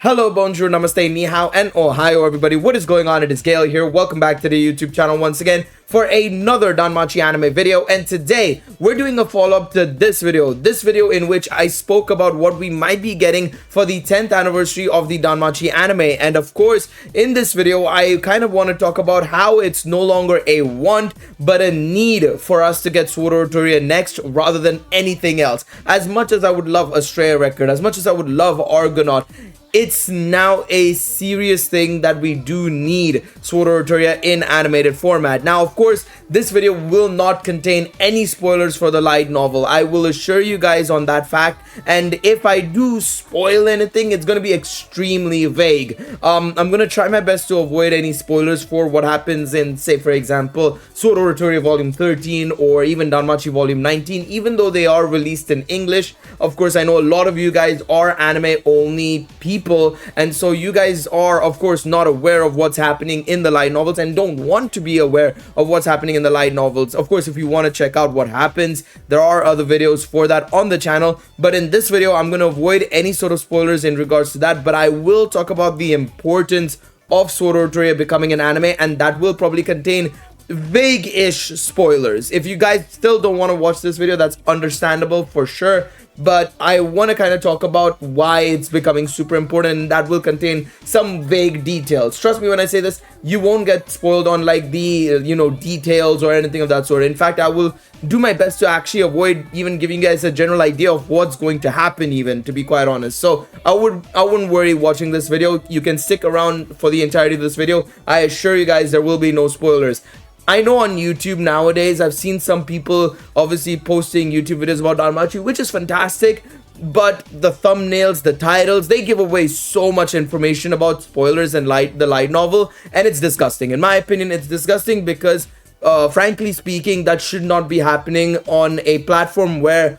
Hello, bonjour, namaste, ni hao, and ohio, everybody. What is going on? It is Gale here. Welcome back to the YouTube channel once again for another Danmachi anime video. And today, we're doing a follow-up to this video in which I spoke about what we might be getting for the 10th anniversary of the Danmachi anime. And of course, in this video, I kind of want to talk about how it's no longer a want, but a need for us to get Sword Oratoria next rather than anything else. As much as I would love Oratoria Record, as much as I would love Argonaut, it's now a serious thing that we do need Sword Oratoria in animated format. Now, of course, this video will not contain any spoilers for the light novel. I will assure you guys on that fact. And if I do spoil anything, it's going to be extremely vague. I'm going to try my best to avoid any spoilers for what happens in, say, for example, Sword Oratoria Volume 13 or even Danmachi Volume 19, even though they are released in English. Of course, I know a lot of you guys are anime-only people, and so you guys are, of course, not aware of what's happening in the light novels and don't want to be aware of what's happening in the light novels. Of course, if you want to check out what happens, there are other videos for that on the channel, but in this video, I'm going to avoid any sort of spoilers in regards to that, but I will talk about the importance of Sword Oratoria becoming an anime, and that will probably contain vague-ish spoilers. If you guys still don't want to watch this video, that's understandable for sure, but I want to kind of talk about why it's becoming super important, and that will contain some vague details. Trust me when I say this, you won't get spoiled on like the details or anything of that sort. In fact, I will do my best to actually avoid even giving you guys a general idea of what's going to happen, even, to be quite honest. So I wouldn't worry watching this video. You can stick around for the entirety of this video. I assure you guys there will be no spoilers. I know on YouTube nowadays, I've seen some people obviously posting YouTube videos about Danmachi, which is fantastic, but the thumbnails, the titles, they give away so much information about spoilers and the light novel, and it's disgusting. In my opinion, it's disgusting because, frankly speaking, that should not be happening on a platform where,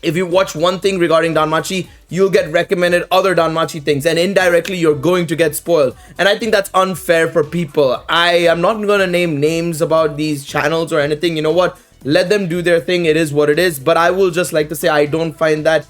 if you watch one thing regarding Danmachi, you'll get recommended other Danmachi things, and indirectly you're going to get spoiled. And I think that's unfair for people. I am not going to name names about these channels or anything. You know what? Let them do their thing. It is what it is. But I will just like to say I don't find that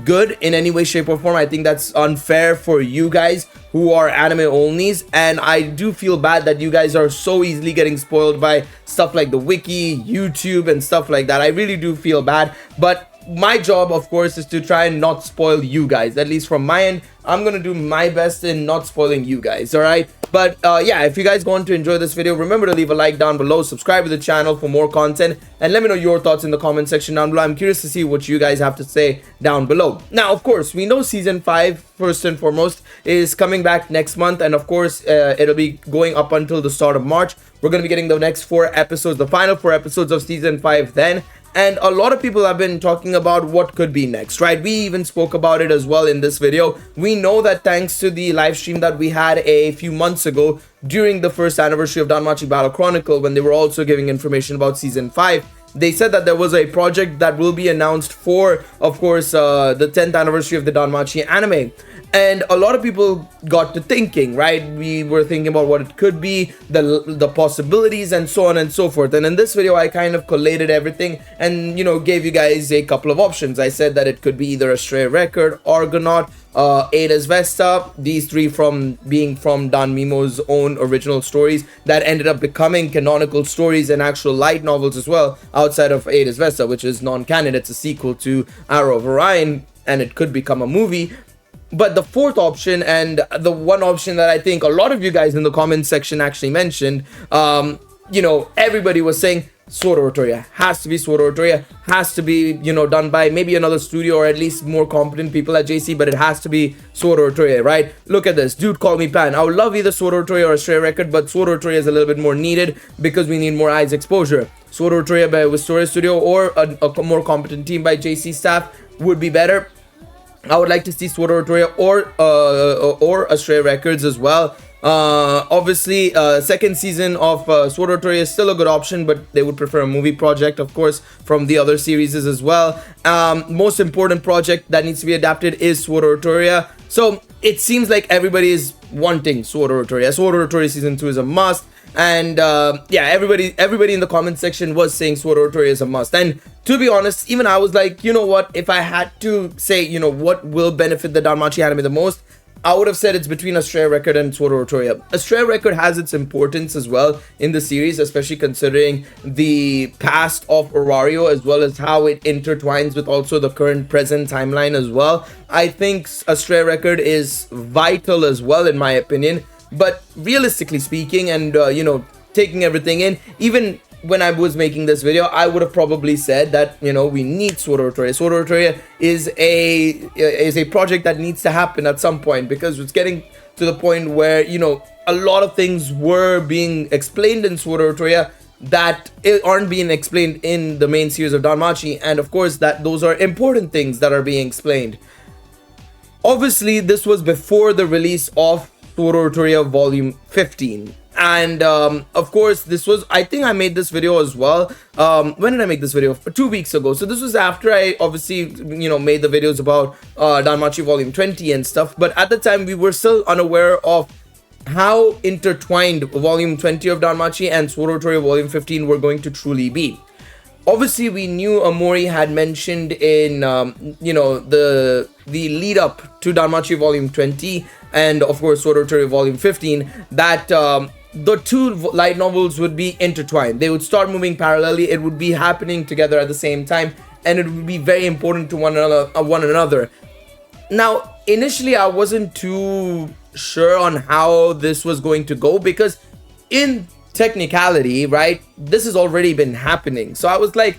good in any way, shape, or form. I think that's unfair for you guys who are anime onlys, and I do feel bad that you guys are so easily getting spoiled by stuff like the wiki, YouTube, and stuff like that. I really do feel bad, but my job, of course, is to try and not spoil you guys. At least from my end, I'm gonna do my best in not spoiling you guys, all right? But yeah, if you guys want to enjoy this video, remember to leave a like down below, subscribe to the channel for more content, and let me know your thoughts in the comment section down below. I'm curious to see what you guys have to say down below. Now, of course, we know season 5, first and foremost, is coming back next month, and of course, it'll be going up until the start of March. We're gonna be getting the next 4 episodes, the final 4 episodes of season 5 then. And a lot of people have been talking about what could be next, right? We even spoke about it as well in this video. We know that thanks to the live stream that we had a few months ago during the first anniversary of Danmachi Battle Chronicle, when they were also giving information about season 5, they said that there was a project that will be announced for, of course, the 10th anniversary of the Danmachi anime. And a lot of people got to thinking, right? We were thinking about what it could be, the possibilities, and so on and so forth. And in this video, I kind of collated everything and, gave you guys a couple of options. I said that it could be either Oratoria Record, Argonaut, AHAS Vesta, these 3 being from Dan Mimo's own original stories that ended up becoming canonical stories and actual light novels as well, outside of AHAS Vesta, which is non-canon. It's a sequel to Arrow of Orion, and it could become a movie. But the 4th option, and the one option that I think a lot of you guys in the comment section actually mentioned, everybody was saying Sword Oratoria has to be Sword Oratoria, has to be, done by maybe another studio or at least more competent people at JC, but it has to be Sword Oratoria, right? Look at this. Dude, call me Pan. I would love either Sword Oratoria or Oratoria Record, but Sword Oratoria is a little bit more needed because we need more eyes exposure. Sword Oratoria by Wistoria Studio or a more competent team by JC staff would be better. I would like to see Sword Oratoria or Oratoria Records as well. Obviously, second season of Sword Oratoria is still a good option, but they would prefer a movie project, of course, from the other series as well. Most important project that needs to be adapted is Sword Oratoria. So it seems like everybody is wanting Sword Oratoria. Sword Oratoria season 2 is a must. And yeah, everybody in the comment section was saying Sword Oratoria is a must. And to be honest, even I was like, you know what, if I had to say, you know, what will benefit the Danmachi anime the most, I would have said it's between Astrea Record and Sword Oratoria. Astrea Record has its importance as well in the series, especially considering the past of Orario as well as how it intertwines with also the current present timeline as well. I think Astrea Record is vital as well, in my opinion. But realistically speaking, and you know, taking everything in, even when I was making this video, I would have probably said that, you know, we need Sword Oratoria. Sword Oratoria is a project that needs to happen at some point, because it's getting to the point where, you know, a lot of things were being explained in Sword Oratoria that aren't being explained in the main series of Danmachi, and of course that those are important things that are being explained. Obviously, this was before the release of Sword Oratoria Volume 15. And of course, this was, I think I made this video as well. When did I make this video? 2 weeks ago. So this was after I obviously, you know, made the videos about Danmachi Volume 20 and stuff. But at the time, we were still unaware of how intertwined Volume 20 of Danmachi and Sword Oratoria Volume 15 were going to truly be. Obviously, we knew Amori had mentioned in, you know, the lead up to Danmachi Volume 20 and of course Sword Oratoria Volume 15 that the two light novels would be intertwined. They would start moving parallelly. It would be happening together at the same time, and it would be very important to one another. Now, initially, I wasn't too sure on how this was going to go, because in technicality, right, this has already been happening. So I was like,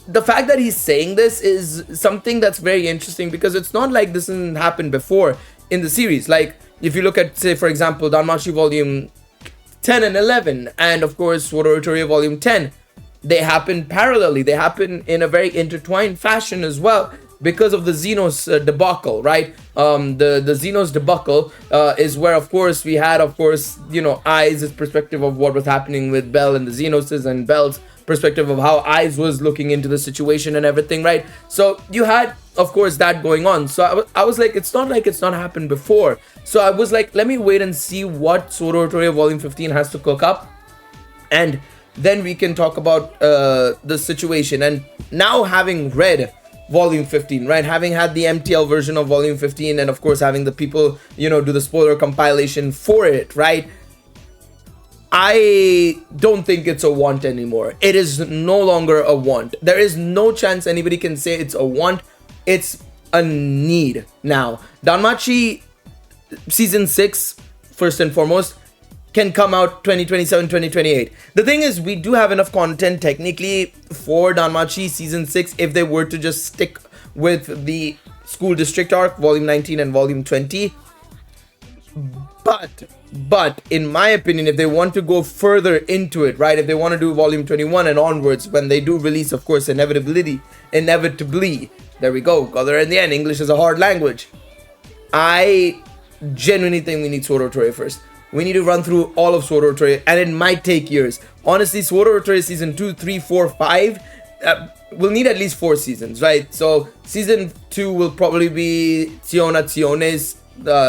the fact that he's saying this is something that's very interesting, because it's not like this didn't happen before in the series. Like, if you look at, say, for example, Danmachi Volume 10 and 11, and of course Sword Oratoria Volume 10, they happen parallelly. They happen in a very intertwined fashion as well, because of the Xenos debacle, right? The Xenos debacle is where, of course, we had, of course, you know, Ai's perspective of what was happening with Bell and the Xenoses, and Bell's perspective of how Ai's was looking into the situation and everything, right? So you had, of course, that going on. So I was like, it's not like it's not happened before. So I was like, let me wait and see what Sword Oratoria Volume 15 has to cook up, and then we can talk about the situation. And now, having read Volume 15, right, having had the MTL version of Volume 15, and of course having the people, you know, do the spoiler compilation for it, right, I don't think it's a want anymore. It is no longer a want. There is no chance anybody can say it's a want. It's a need now. Danmachi Season 6, first and foremost, can come out 2027, 2028. The thing is, we do have enough content technically for Danmachi Season 6 if they were to just stick with the School District arc, Volume 19 and Volume 20. But in my opinion, if they want to go further into it, right, if they want to do Volume 21 and onwards, when they do release, of course, inevitably, there we go, got there in the end. English is a hard language. I genuinely think we need Sword Oratoria first. We need to run through all of Sword Oratoria, and it might take years. Honestly, Sword Oratoria Season 2, 3, 4, 5 will need at least 4 seasons, right? So Season 2 will probably be Tione's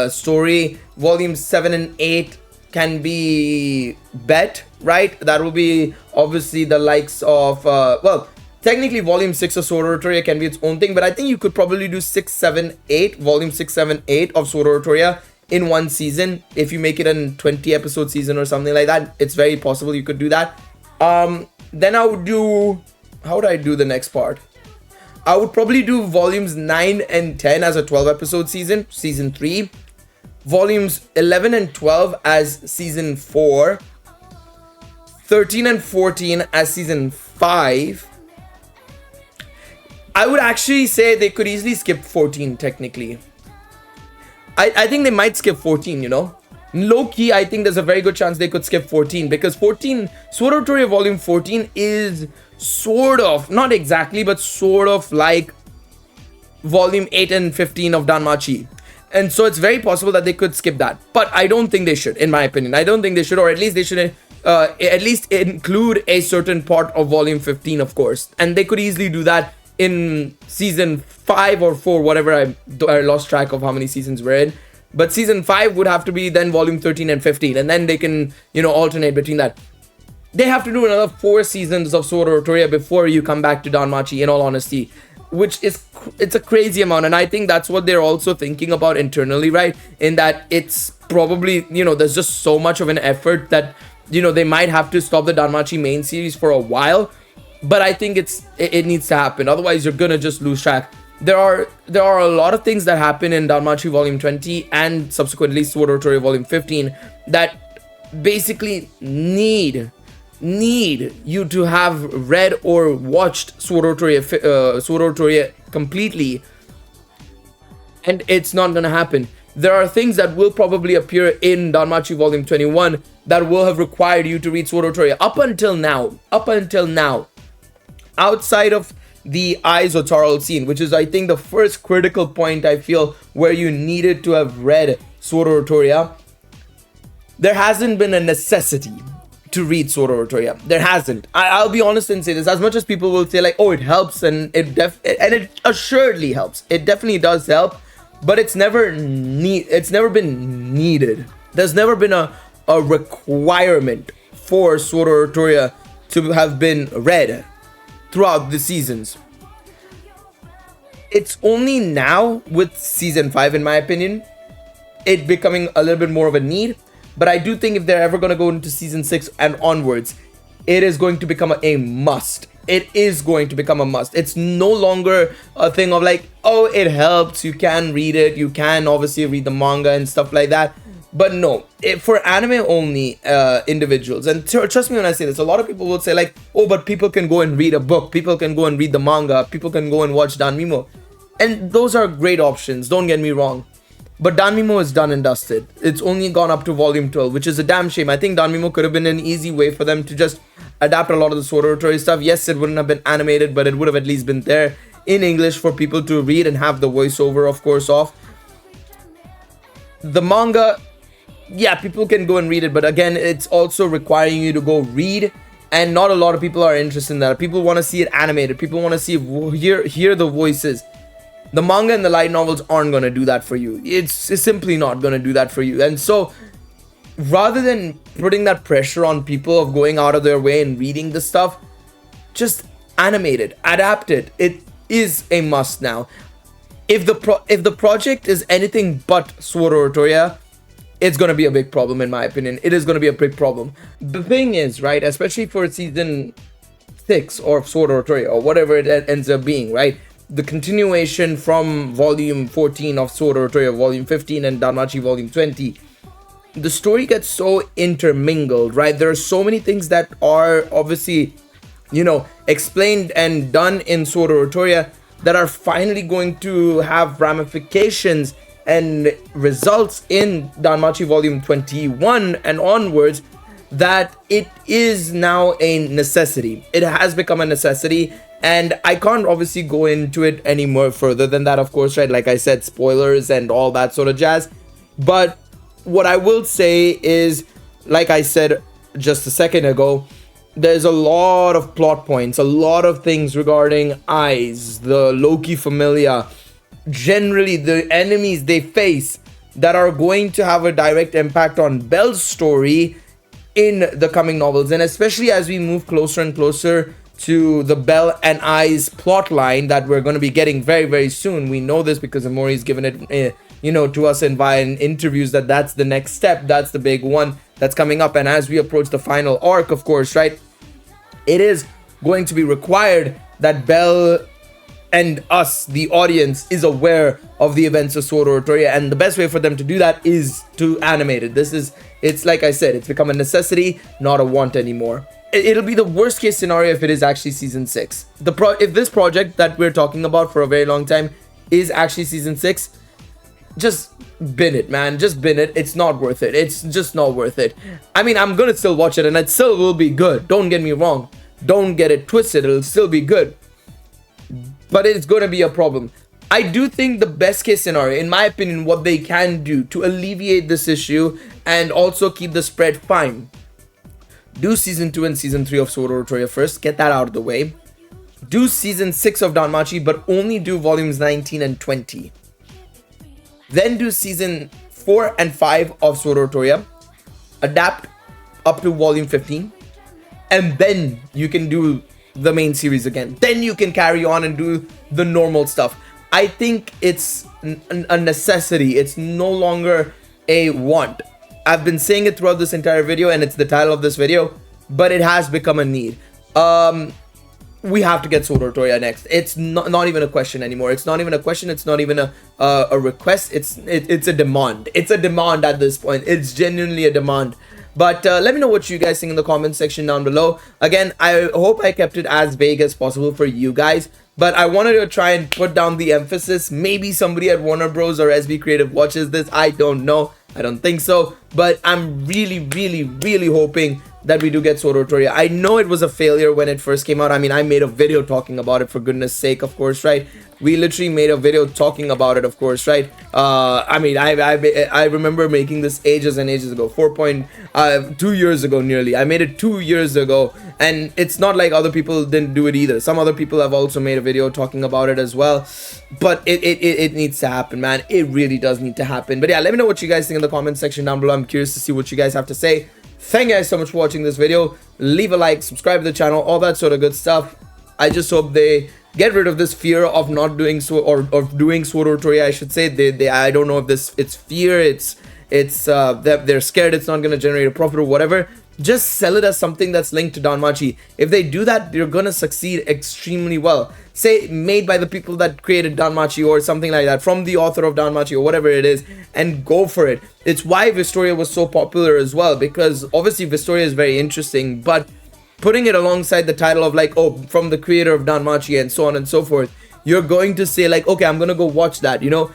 story. Volume 7 and 8 can be bet, right? That will be obviously the likes of, well, technically Volume 6 of Sword Oratoria can be its own thing, but I think you could probably do 6, 7, 8, Volume 6, 7, 8 of Sword Oratoria in one season. If you make it a 20 episode season or something like that, it's very possible you could do that. Then I would do, how would I do the next part? I would probably do Volumes 9 and 10 as a 12 episode season, Season 3. Volumes 11 and 12 as Season 4. 13 and 14 as Season 5. I would actually say they could easily skip 14 technically. I think they might skip 14, you know. Low-key, I think there's a very good chance they could skip 14, because 14, Sword Oratoria Volume 14 is sort of, not exactly, but sort of like Volume 8 and 15 of Danmachi. And so it's very possible that they could skip that. But I don't think they should, in my opinion. I don't think they should, or at least they should at least include a certain part of Volume 15, of course. And they could easily do that in Season 5 or 4, whatever. I lost track of how many seasons we're in. But season 5 would have to be then volume 13 and 15, and then they can, alternate between that. They have to do another 4 seasons of Sword Oratoria before you come back to Danmachi, in all honesty, which is, it's a crazy amount. And I think that's what they're also thinking about internally, right? In that it's probably, there's just so much of an effort that, they might have to stop the Danmachi main series for a while. But I think it needs to happen. Otherwise, you're gonna just lose track. There are a lot of things that happen in Danmachi Volume 20 and subsequently Sword Oratoria Volume 15 that basically need you to have read or watched Sword Oratoria completely, and it's not gonna happen. There are things that will probably appear in Danmachi Volume 21 that will have required you to read Sword Oratoria up until now, outside of the Isotoral scene, which is, I think, the first critical point I feel where you needed to have read Sword Oratoria. There hasn't been a necessity to read Sword Oratoria. There hasn't. I'll be honest and say this. As much as people will say like, oh, it helps, and it assuredly helps. It definitely does help, but it's never been needed. There's never been a requirement for Sword Oratoria to have been read throughout the seasons. It's only now with season 5, in my opinion, it becoming a little bit more of a need. But I do think if they're ever going to go into season 6 and onwards, it is going to become a must. It is going to become a must. It's no longer a thing of like, oh, it helps, you can read it, you can obviously read the manga and stuff like that. But no, for anime only individuals, and trust me when I say this, a lot of people will say like, oh, but people can go and read a book, people can go and read the manga, people can go and watch Danmimo. And those are great options, don't get me wrong. But Danmimo is done and dusted. It's only gone up to volume 12, which is a damn shame. I think Danmimo could have been an easy way for them to just adapt a lot of the Sword Oratoria stuff. Yes, it wouldn't have been animated, but it would have at least been there in English for people to read and have the voiceover, of course, off. The manga, yeah, people can go and read it, but again, it's also requiring you to go read, and not a lot of people are interested in that. People want to see it animated. People want to see hear the voices. The manga and the light novels aren't going to do that for you. It's simply not going to do that for you. And so, rather than putting that pressure on people of going out of their way and reading the stuff, just animate it, adapt it. It is a must now. If the project is anything but Sword Oratoria, it's going to be a big problem, in my opinion. It is going to be a big problem. The thing is, right, especially for season 6 or Sword Oratoria or whatever it ends up being, right? The continuation from volume 14 of Sword Oratoria, volume 15 and Danmachi volume 20, the story gets so intermingled, right? There are so many things that are obviously, explained and done in Sword Oratoria that are finally going to have ramifications and results in Danmachi volume 21 and onwards, that it is now a necessity. It has become a necessity, and I can't obviously go into it any more further than that, of course, right? Like I said, spoilers and all that sort of jazz. But what I will say is, like I said just a second ago, there's a lot of plot points, a lot of things regarding eyes, the Loki Familia, generally the enemies they face that are going to have a direct impact on Belle's story in the coming novels. And especially as we move closer and closer to the Belle and I's plot line that we're going to be getting very, very soon. We know this because Amori's given it, to us and via interviews that's the next step. That's the big one that's coming up. And as we approach the final arc, of course, right, it is going to be required that Belle and us, the audience, is aware of the events of Sword Oratoria, and the best way for them to do that is to animate it. It's like I said, it's become a necessity, not a want anymore. It'll be the worst case scenario if it is actually season 6. If this project that we're talking about for a very long time is actually season 6, just bin it, man. Just bin it. It's not worth it. It's just not worth it. I mean, I'm gonna still watch it, and it still will be good. Don't get me wrong. Don't get it twisted. It'll still be good. But it's going to be a problem. I do think the best case scenario, in my opinion, what they can do to alleviate this issue and also keep the spread fine, do season 2 and season 3 of Sword Oratoria first, get that out of the way. Do season 6 of Danmachi, but only do volumes 19 and 20. Then do season 4 and 5 of Sword Oratoria, adapt up to volume 15, and then you can do the main series again. Then you can carry on and do the normal stuff. I think it's a necessity. It's no longer a want. I've been saying it throughout this entire video, and it's the title of this video, but it has become a need. We have to get Sword Oratoria next. It's not even a question anymore. It's not even a question. It's not even a request. It's a demand. It's a demand at this point. It's genuinely a demand. But let me know what you guys think in the comment section down below. Again, I hope I kept it as vague as possible for you guys, but I wanted to try and put down the emphasis. Maybe somebody at Warner Bros or SB Creative watches this. I don't know. I don't think so, but I'm really hoping that we do get Sword Oratoria. I know it was a failure when it first came out. I mean, I made a video talking about it, for goodness sake, of course, right? We literally made a video talking about it, of course, right? I mean, I remember making this ages and ages ago, 2 years ago nearly. I made it 2 years ago, and it's not like other people didn't do it either. Some other people have also made a video talking about it as well, but it needs to happen, man. It really does need to happen. But yeah, let me know what you guys think in the comment section down below. I'm curious to see what you guys have to say. Thank you guys so much for watching this video. Leave a like, subscribe to the channel, all that sort of good stuff. I just hope they get rid of this fear of not doing doing Sword Oratoria, I should say. I don't know if it's fear, it's that they're scared it's not going to generate a profit or whatever. Just sell it as something that's linked to Danmachi. If they do that, they're going to succeed extremely well. Say made by the people that created Danmachi or something like that, from the author of Danmachi or whatever it is, and go for it. It's why Vistoria was so popular as well, because obviously Vistoria is very interesting, but putting it alongside the title of like, oh, from the creator of Danmachi and so on and so forth, you're going to say like, okay, I'm going to go watch that, you know.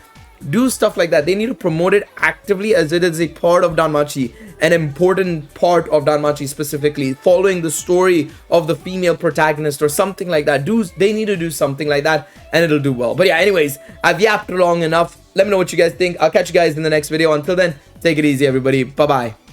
Do stuff like that. They need to promote it actively, as it is a part of Danmachi, an important part of Danmachi specifically, following the story of the female protagonist or something like that. They need to do something like that, and it'll do well. But yeah, anyways, I've yapped long enough. Let me know what you guys think. I'll catch you guys in the next video. Until then, take it easy, everybody. Bye bye.